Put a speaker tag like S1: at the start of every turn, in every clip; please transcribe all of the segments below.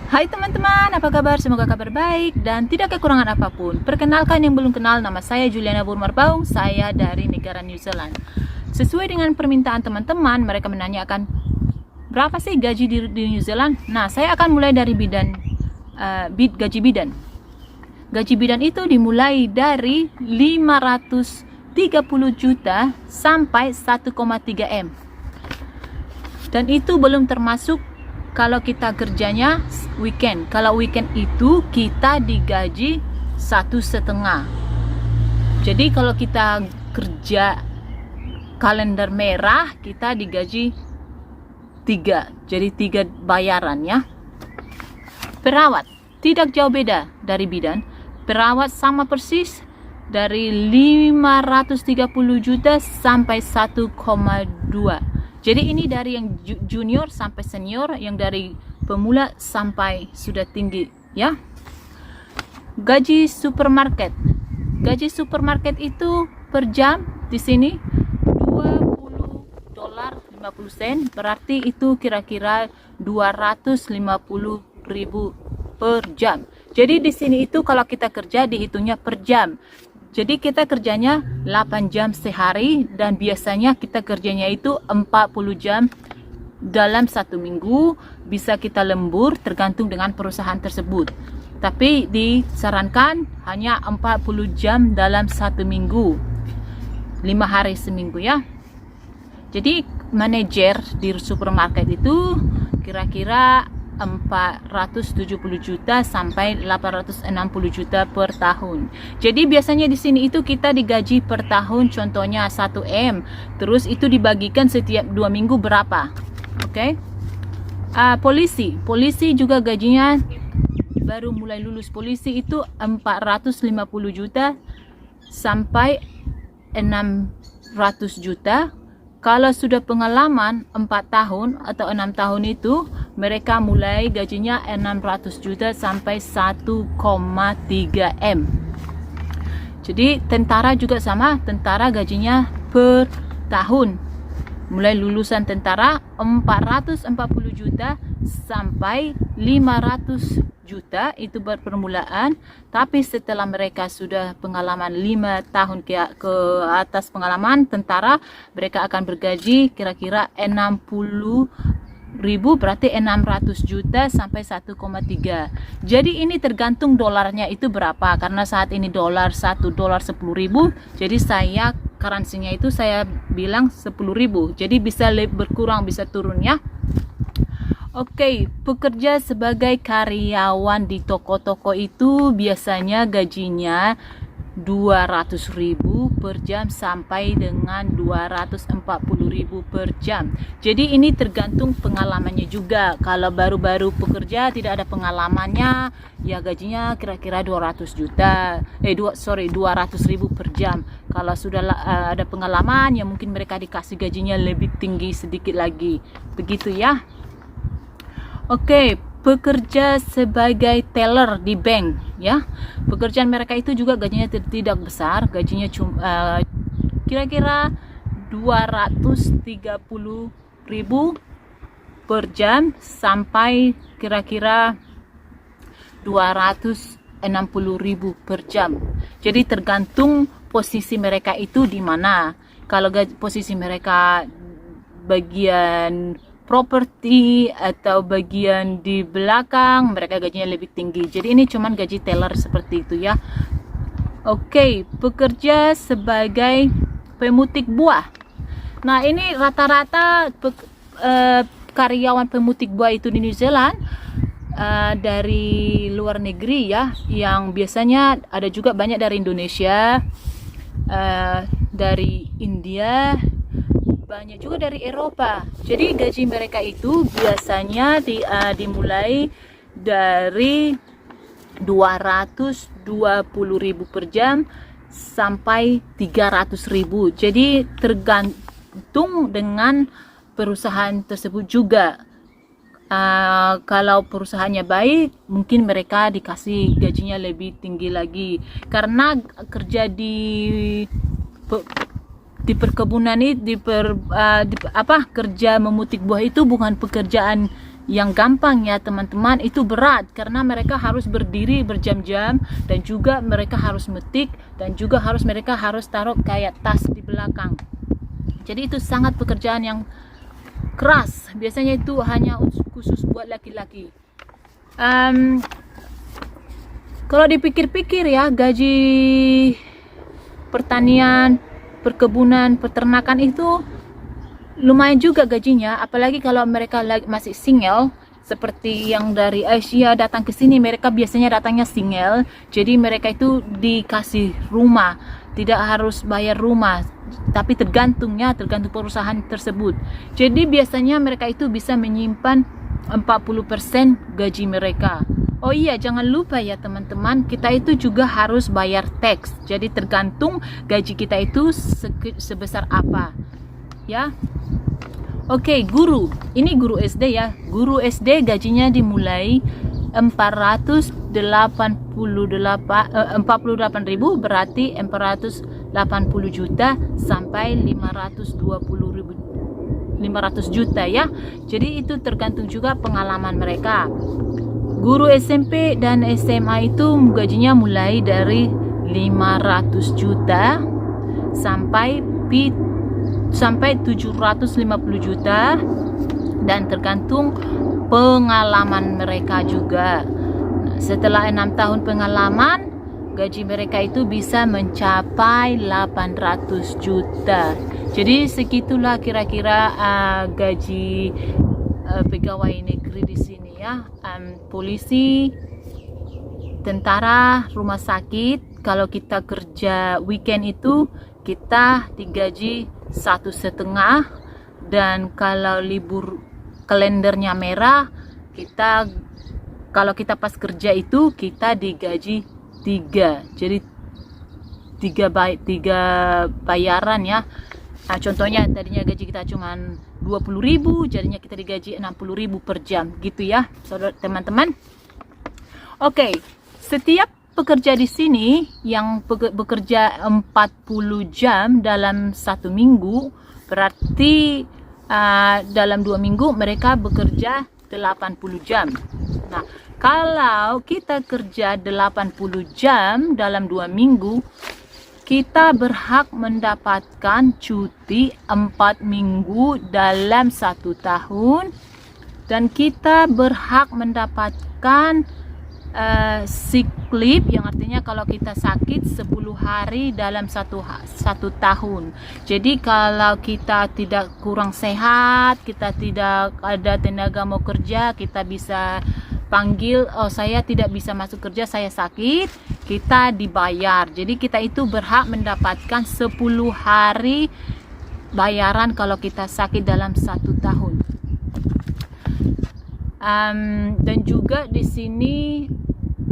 S1: Hai teman-teman, apa kabar? Semoga kabar baik dan tidak kekurangan apapun. Perkenalkan yang belum kenal, nama saya Juliana Burmarbaung, saya dari negara New Zealand. Sesuai dengan permintaan teman-teman, mereka menanyakan berapa sih gaji di New Zealand? Nah, saya akan mulai dari gaji bidan. Gaji bidan itu dimulai dari 530 juta sampai 1,3 M. Dan itu belum termasuk kalau kita kerjanya weekend. Kalau weekend itu kita digaji 1,5. Jadi kalau kita kerja kalender merah, kita digaji 3. Jadi 3 bayaran ya. Perawat tidak jauh beda dari bidan. Perawat sama persis dari 530 juta sampai 1,2. Jadi ini dari yang junior sampai senior, yang dari pemula sampai sudah tinggi ya. Gaji supermarket. Gaji supermarket itu per jam di sini $20.50, berarti itu kira-kira 250.000 per jam. Jadi di sini itu kalau kita kerja dihitungnya per jam. Jadi kita kerjanya 8 jam sehari dan biasanya kita kerjanya itu 40 jam dalam 1 minggu. Bisa kita lembur tergantung dengan perusahaan tersebut. Tapi disarankan hanya 40 jam dalam 1 minggu. 5 hari seminggu ya. Jadi manajer di supermarket itu kira-kira 470 juta sampai 860 juta per tahun. Jadi biasanya di sini itu kita digaji per tahun, contohnya 1 M. Terus itu dibagikan setiap 2 minggu berapa. Oke. Polisi juga gajinya baru mulai lulus polisi itu 450 juta sampai 600 juta. Kalau sudah pengalaman 4 tahun atau 6 tahun itu, mereka mulai gajinya 600 juta sampai 1,3 M. Jadi tentara juga sama, tentara gajinya per tahun. Mulai lulusan tentara 440 juta sampai 500 juta itu permulaan, tapi setelah mereka sudah pengalaman 5 tahun ke atas pengalaman tentara, mereka akan bergaji kira-kira 60.000, berarti 600 juta sampai 1,3. Jadi ini tergantung dolarnya itu berapa, karena saat ini $1 10.000, jadi saya currency-nya itu saya bilang 10.000, jadi bisa berkurang bisa turun ya. Oke, pekerja sebagai karyawan di toko-toko itu biasanya gajinya 200.000 per jam sampai dengan 240.000 per jam. Jadi ini tergantung pengalamannya juga. Kalau baru-baru pekerja tidak ada pengalamannya, ya gajinya kira-kira 200.000 per jam. Kalau sudah ada pengalaman, ya mungkin mereka dikasih gajinya lebih tinggi sedikit lagi. Begitu ya. Oke, pekerja sebagai teller di bank ya. Pekerjaan mereka itu juga gajinya tidak besar, gajinya kira-kira 230.000 per jam sampai kira-kira 260.000 per jam. Jadi tergantung posisi mereka itu di mana. Kalau posisi mereka bagian properti atau bagian di belakang, mereka gajinya lebih tinggi. Jadi ini cuman gaji teller seperti itu ya. Oke, pekerja sebagai pemutik buah. Nah, ini rata-rata karyawan pemutik buah itu di New Zealand dari luar negeri ya, yang biasanya ada juga banyak dari Indonesia, dari India, banyak juga dari Eropa. Jadi gaji mereka itu biasanya dimulai dari 220.000 per jam sampai 300.000. Jadi tergantung dengan perusahaan tersebut juga. Kalau perusahaannya baik, mungkin mereka dikasih gajinya lebih tinggi lagi. Karena kerja di perkebunan ini kerja memetik buah itu bukan pekerjaan yang gampang ya teman-teman, itu berat karena mereka harus berdiri berjam-jam, dan juga mereka harus metik, dan juga mereka harus taruh kayak tas di belakang. Jadi itu sangat pekerjaan yang keras. Biasanya itu hanya khusus buat laki-laki. Kalau dipikir-pikir ya, gaji pertanian, perkebunan, peternakan itu lumayan juga gajinya, apalagi kalau mereka masih single, seperti yang dari Asia datang ke sini. Mereka biasanya datangnya single, jadi mereka itu dikasih rumah, tidak harus bayar rumah, tapi tergantung perusahaan tersebut. Jadi biasanya mereka itu bisa menyimpan 40% gaji mereka. Oh iya, jangan lupa ya teman-teman, kita itu juga harus bayar tax. Jadi tergantung gaji kita itu sebesar apa ya. Oke, guru. Ini guru SD ya. Guru SD gajinya dimulai 48.000, berarti 480 juta sampai 500 juta ya. Jadi itu tergantung juga pengalaman mereka. Guru SMP dan SMA itu gajinya mulai dari 500 juta sampai 750 juta, dan tergantung pengalaman mereka juga. Nah, setelah 6 tahun pengalaman, gaji mereka itu bisa mencapai 800 juta. Jadi segitulah kira-kira gaji pegawai negeri di sini ya. Polisi, tentara, rumah sakit, kalau kita kerja weekend itu kita digaji 1,5, dan kalau libur kalendernya merah, kalau kita pas kerja itu kita digaji 3. Jadi 3 bayaran ya. Nah, contohnya tadinya gaji kita cuma 20.000, jadinya kita digaji 60.000 per jam gitu ya, saudara teman-teman. Oke, setiap pekerja di sini yang bekerja 40 jam dalam 1 minggu, berarti dalam 2 minggu mereka bekerja 80 jam. Nah, kalau kita kerja 80 jam dalam 2 minggu, kita berhak mendapatkan cuti 4 minggu dalam 1 tahun, dan kita berhak mendapatkan sick leave, yang artinya kalau kita sakit 10 hari dalam satu tahun. Jadi kalau kita tidak kurang sehat, kita tidak ada tenaga mau kerja, kita bisa panggil, oh saya tidak bisa masuk kerja, saya sakit, kita dibayar. Jadi kita itu berhak mendapatkan 10 hari bayaran kalau kita sakit dalam 1 tahun. Dan juga di sini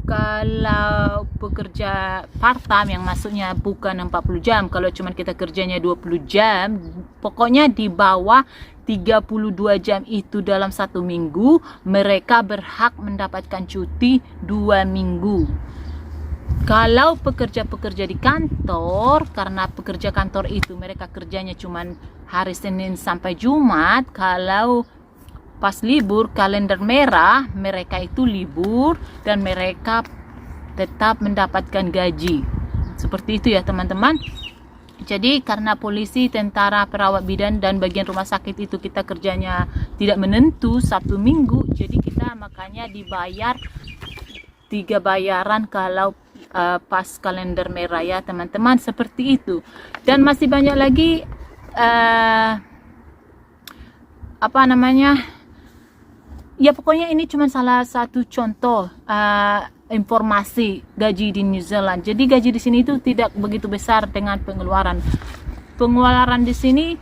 S1: kalau pekerja part-time, yang maksudnya bukan 40 jam, kalau cuma kita kerjanya 20 jam, pokoknya di bawah 32 jam itu dalam 1 minggu, mereka berhak mendapatkan cuti 2 minggu. Kalau pekerja-pekerja di kantor, karena pekerja kantor itu mereka kerjanya cuma hari Senin sampai Jumat, kalau pas libur kalender merah, mereka itu libur dan mereka tetap mendapatkan gaji. Seperti itu ya teman-teman. Jadi karena polisi, tentara, perawat bidan, dan bagian rumah sakit itu kita kerjanya tidak menentu 1 minggu, jadi kita makanya dibayar 3 bayaran kalau pas kalender merah ya teman-teman. Seperti itu. Dan masih banyak lagi ya pokoknya ini cuma salah satu contoh informasi gaji di New Zealand. Jadi gaji di sini itu tidak begitu besar dengan pengeluaran. Pengeluaran di sini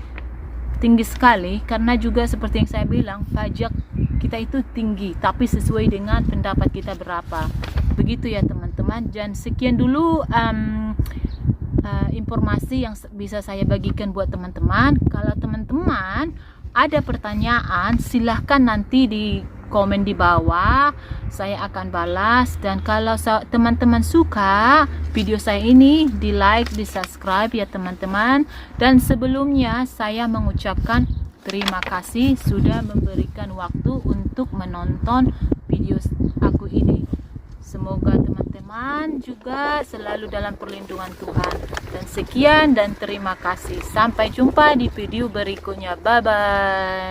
S1: tinggi sekali karena juga seperti yang saya bilang, pajak kita itu tinggi, tapi sesuai dengan pendapat kita berapa. Begitu ya teman-teman. Dan sekian dulu informasi yang bisa saya bagikan buat teman-teman. Kalau teman-teman ada pertanyaan, silahkan nanti di komen di bawah, saya akan balas. Dan kalau teman-teman suka video saya ini, di like, di subscribe ya teman-teman. Dan sebelumnya saya mengucapkan Terima kasih sudah memberikan waktu untuk menonton video aku ini. Semoga teman-teman juga selalu dalam perlindungan Tuhan. Dan sekian dan terima kasih. Sampai jumpa di video berikutnya. Bye-bye.